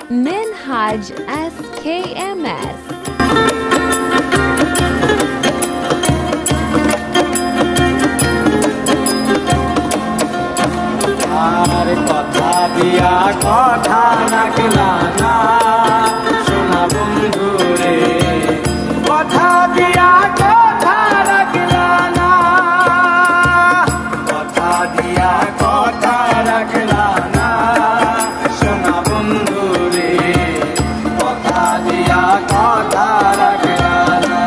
Minhaj SKMS. আর কথা দিয়া কথা রাখলা না সোনা বন্ধু রে, কথা দিয়া কথা রাখলা না, কথা দিয়া কথা রাখলা না সোনা বন্ধু রে, কথা দিয়া কথা রাখলা না।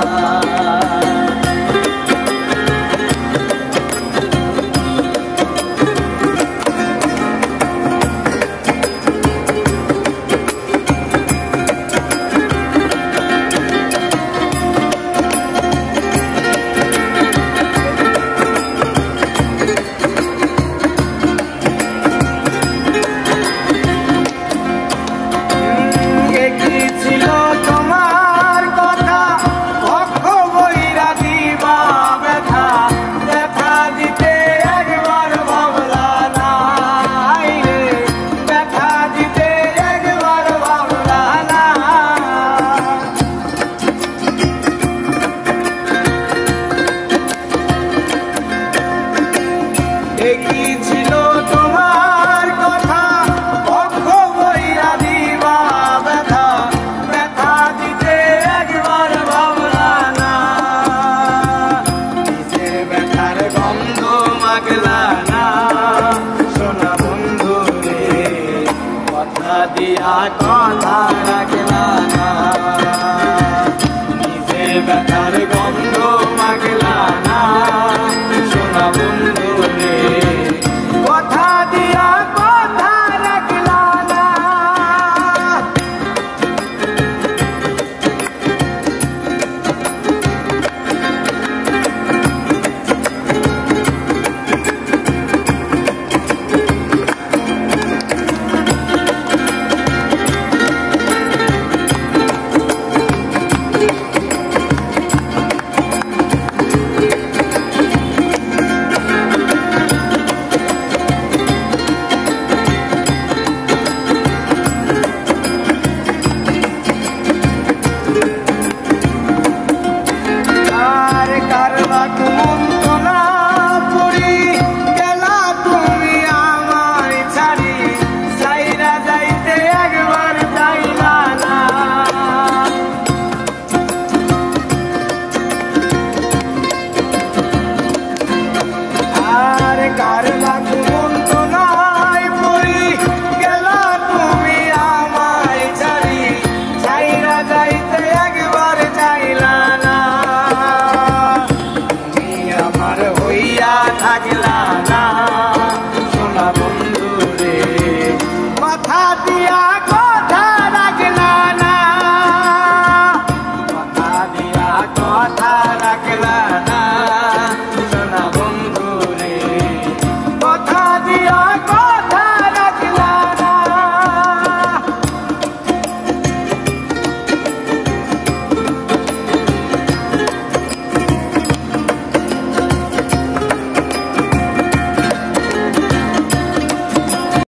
কি ছিল তোমার কথা পক্ষ বইরা দিবা ব্যথা, ব্যথা দিতে একবার ভাবলা না, নিজের ব্যথার গন্ধ মাগলা না সোনা বন্ধু রে, কথা দিয়া কথা রাখলা না, নিজের ব্যথার গন্ধ